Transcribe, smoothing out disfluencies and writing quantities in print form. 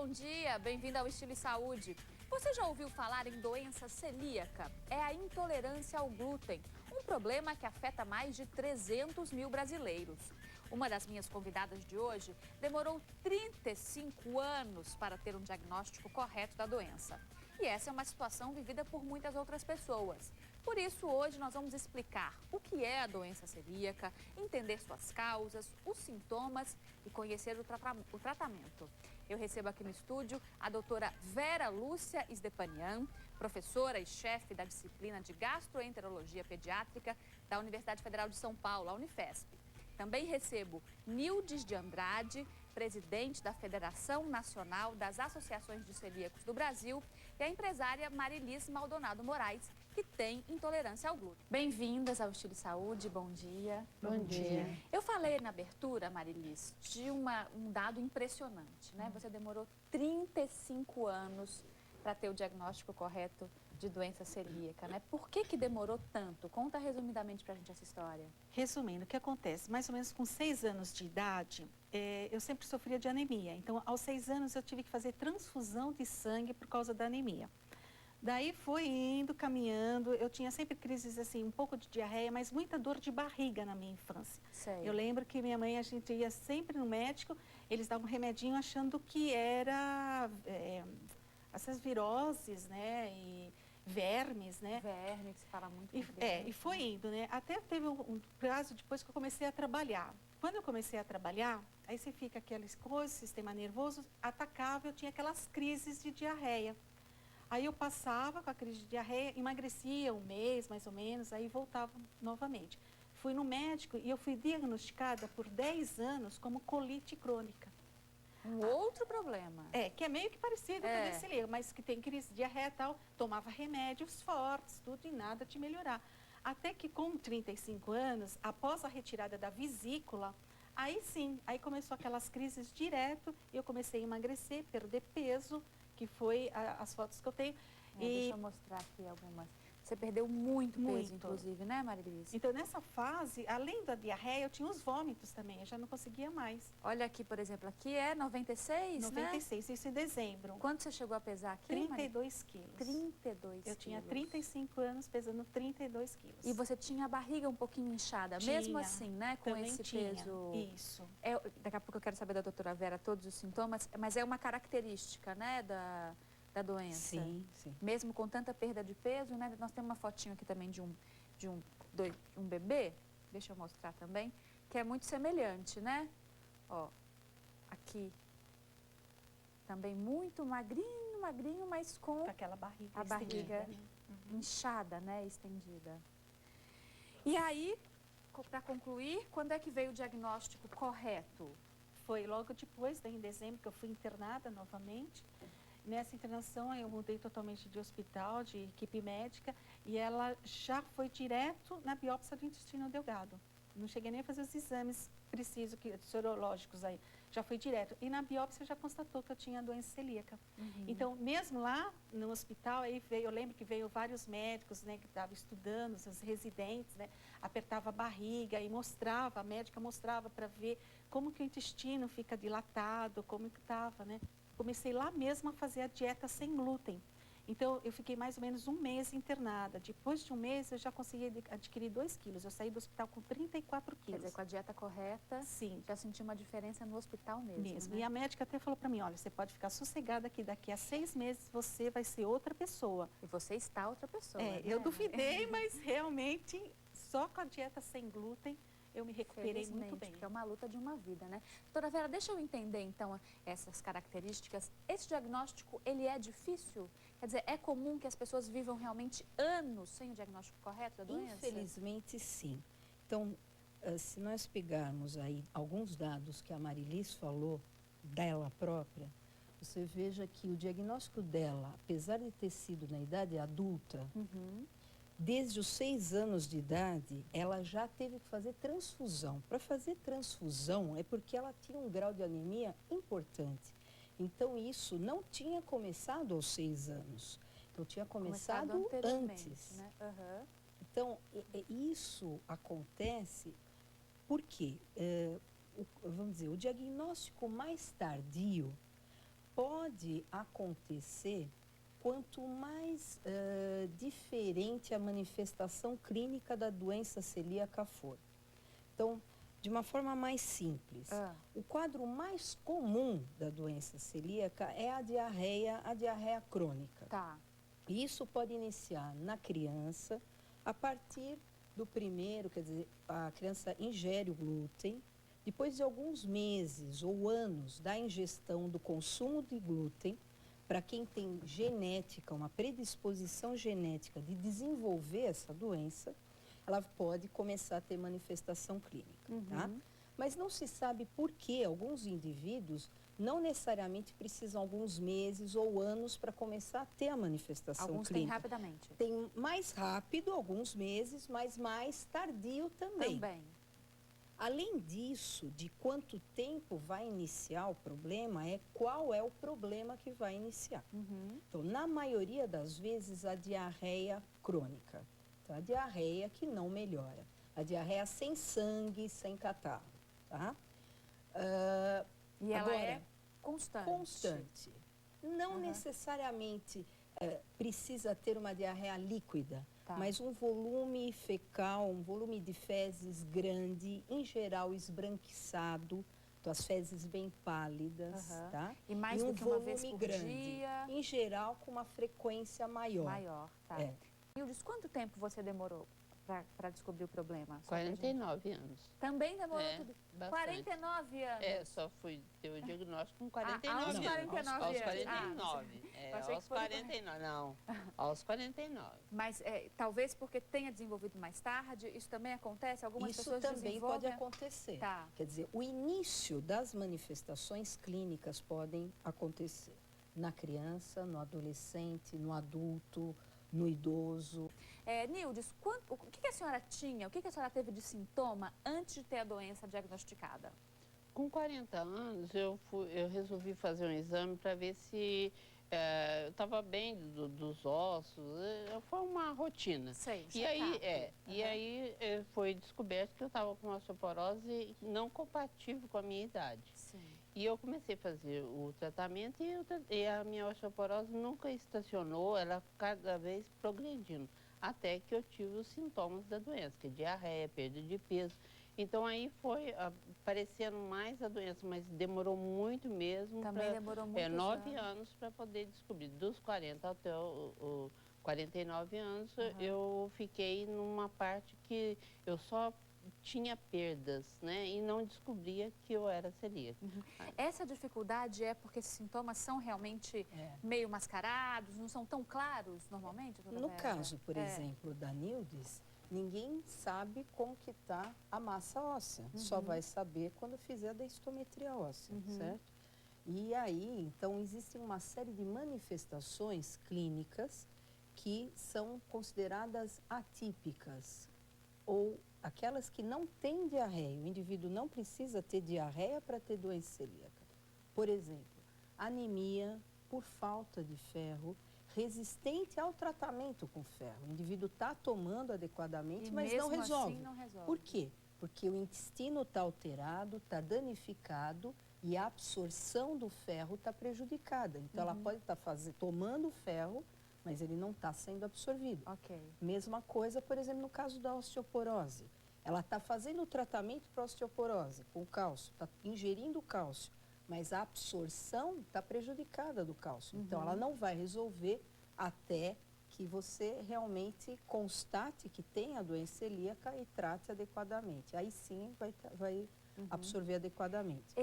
bom dia. Bem-vindo ao Estilo e Saúde. Você já ouviu falar em doença celíaca? É a intolerância ao glúten, um problema que afeta mais de 300 mil brasileiros. Uma das minhas convidadas de hoje demorou 35 anos para ter um diagnóstico correto da doença. E essa é uma situação vivida por muitas outras pessoas. Por isso, hoje nós vamos explicar o que é a doença celíaca, entender suas causas, os sintomas e conhecer o tratamento. Eu recebo aqui no estúdio a doutora Vera Lúcia Stepanian, professora e chefe da disciplina de gastroenterologia pediátrica da Universidade Federal de São Paulo, a Unifesp. Também recebo Nildes de Andrade, presidente da Federação Nacional das Associações de Celíacos do Brasil, e a empresária Marilis Maldonado Moraes, que tem intolerância ao glúten. Bem-vindas ao Estilo e Saúde, bom dia. Bom dia. Eu falei na abertura, Marilis, de um dado impressionante, né? Você demorou 35 anos para ter o diagnóstico correto de doença celíaca, né? Por que demorou tanto? Conta resumidamente pra gente essa história. Resumindo, o que acontece? Mais ou menos com 6 anos de idade, eu sempre sofria de anemia. Então, aos 6 anos, eu tive que fazer transfusão de sangue por causa da anemia. Daí foi indo, caminhando, eu tinha sempre crises assim, um pouco de diarreia, mas muita dor de barriga na minha infância. Sei. Eu lembro que minha mãe, a gente ia sempre no médico, eles davam um remedinho achando que era essas viroses, né, e vermes, né? Verme, que se fala muito. E foi indo, né? Até teve um prazo depois que eu comecei a trabalhar. Quando eu comecei a trabalhar, aí você fica aquelas coisas, sistema nervoso atacava, eu tinha aquelas crises de diarreia. Aí eu passava com a crise de diarreia, emagrecia um mês mais ou menos, aí voltava novamente. Fui no médico e eu fui diagnosticada por 10 anos como colite crônica. Um outro problema. Que é meio que parecido com a celíaca, mas que tem crise de diarreia e tal, tomava remédios fortes, tudo e nada de melhorar. Até que com 35 anos, após a retirada da vesícula, aí sim, aí começou aquelas crises direto, e eu comecei a emagrecer, perder peso, que foi as fotos que eu tenho. Deixa eu mostrar aqui algumas. Você perdeu muito peso, inclusive, né, Marilis? Então, nessa fase, além da diarreia, eu tinha os vômitos também, eu já não conseguia mais. Olha aqui, por exemplo, aqui é 96, 96, né? Isso em dezembro. Quanto você chegou a pesar aqui, 32 quilos. 32 Eu tinha 35 anos pesando 32 quilos. E você tinha a barriga um pouquinho inchada, mesmo assim, né, com esse peso? Isso. Daqui a pouco eu quero saber da doutora Vera todos os sintomas, mas é uma característica, né, da doença. Sim, sim. Mesmo com tanta perda de peso, né? Nós temos uma fotinho aqui também de um bebê, deixa eu mostrar também, que é muito semelhante, né? Ó, aqui, também muito magrinho, magrinho, mas com aquela barriga a barriga inchada, né? Estendida. E aí, para concluir, quando é que veio o diagnóstico correto? Foi logo depois, daí em dezembro, que eu fui internada novamente. Nessa internação, eu mudei totalmente de hospital, de equipe médica, e ela já foi direto na biópsia do intestino delgado. Não cheguei nem a fazer os exames precisos, sorológicos aí, já foi direto. E na biópsia já constatou que eu tinha doença celíaca. Então, mesmo lá no hospital, aí eu lembro que veio vários médicos, né, que estavam estudando, os residentes, né, apertava a barriga e mostrava, a médica mostrava para ver como que o intestino fica dilatado, como que estava, né. Comecei lá mesmo a fazer a dieta sem glúten. Então, eu fiquei mais ou menos um mês internada. Depois de um mês, eu já consegui adquirir 2 quilos. Eu saí do hospital com 34 quilos. Quer dizer, com a dieta correta, sim, já senti uma diferença no hospital mesmo. Né? E a médica até falou para mim, olha, você pode ficar sossegada que daqui a 6 meses você vai ser outra pessoa. E você está outra pessoa, né? Eu duvidei, mas realmente, só com a dieta sem glúten, eu me recuperei muito bem. Porque é uma luta de uma vida, né? Doutora Vera, deixa eu entender, então, essas características. Esse diagnóstico, ele é difícil? Quer dizer, é comum que as pessoas vivam realmente anos sem o diagnóstico correto da doença? Infelizmente, sim. Então, se nós pegarmos aí alguns dados que a Marilis falou dela própria, você veja que o diagnóstico dela, apesar de ter sido na idade adulta, desde os 6 anos de idade, ela já teve que fazer transfusão. Para fazer transfusão é porque ela tinha um grau de anemia importante. Então, isso não tinha começado aos 6 anos. Então, tinha começado antes. Né? Então, isso acontece porque, vamos dizer, o diagnóstico mais tardio pode acontecer quanto mais diferente a manifestação clínica da doença celíaca for. Então, de uma forma mais simples, o quadro mais comum da doença celíaca é a diarreia crônica. Tá. E isso pode iniciar na criança a partir do primeiro, quer dizer, a criança ingere o glúten, depois de alguns meses ou anos da ingestão do consumo de glúten, para quem tem genética, uma predisposição genética de desenvolver essa doença, ela pode começar a ter manifestação clínica, tá? Mas não se sabe por que alguns indivíduos não necessariamente precisam alguns meses ou anos para começar a ter a manifestação Alguns clínica. têm rapidamente. Tem mais rápido, alguns meses, mas mais tardio também. Além disso, de quanto tempo vai iniciar o problema, é qual é o problema que vai iniciar. Então, na maioria das vezes, a diarreia crônica. Então, a diarreia que não melhora. A diarreia sem sangue, sem catarro, tá? E ela agora, é constante. Constante. Não necessariamente precisa ter uma diarreia líquida, mas um volume fecal, um volume de fezes grande, em geral esbranquiçado, então as fezes bem pálidas, tá? E mais do que uma vez por dia? Em geral com uma frequência maior. Maior, tá. Nildes, quanto tempo você demorou para descobrir o problema? 49 anos. Também demorou tudo? Bastante. 49 anos? Só fui ter o diagnóstico com 49 aos anos. 49 aos anos. 49. Aos 49. Não, aos 49. Mas talvez porque tenha desenvolvido mais tarde, isso também acontece? Algumas pessoas também desenvolvem... pode acontecer. Tá. Quer dizer, o início das manifestações clínicas podem acontecer na criança, no adolescente, no adulto, no idoso. Nildes, o que a senhora tinha, o que a senhora teve de sintoma antes de ter a doença diagnosticada? Com 40 anos, eu resolvi fazer um exame para ver se eu estava bem dos ossos. Foi uma rotina. E aí foi descoberto que eu estava com uma osteoporose não compatível com a minha idade. Sim. E eu comecei a fazer o tratamento e a minha osteoporose nunca estacionou, ela cada vez progredindo, até que eu tive os sintomas da doença, que é diarreia, perda de peso. Então aí foi aparecendo mais a doença, mas demorou muito mesmo. Também demorou muito. 9 anos para poder descobrir. Dos 40 até o 49 anos, eu fiquei numa parte que eu só tinha perdas, né? E não descobria que eu era celíaca. Essa dificuldade é porque esses sintomas são realmente meio mascarados, não são tão claros normalmente? No caso, por exemplo, da Nildes, ninguém sabe como que está a massa óssea. Só vai saber quando fizer a densitometria óssea, certo? E aí, então, existem uma série de manifestações clínicas que são consideradas atípicas ou aquelas que não têm diarreia. O indivíduo não precisa ter diarreia para ter doença celíaca. Por exemplo, anemia por falta de ferro, resistente ao tratamento com ferro. O indivíduo está tomando adequadamente, mas não resolve. Assim não resolve. Por quê? Porque o intestino está alterado, está danificado e a absorção do ferro está prejudicada. Então, ela pode estar tomando ferro, mas ele não está sendo absorvido. Mesma coisa, por exemplo, no caso da osteoporose. Ela está fazendo o tratamento para osteoporose com cálcio, está ingerindo cálcio, mas a absorção está prejudicada do cálcio. Então, ela não vai resolver até que você realmente constate que tem a doença celíaca e trate adequadamente. Aí sim vai absorver adequadamente.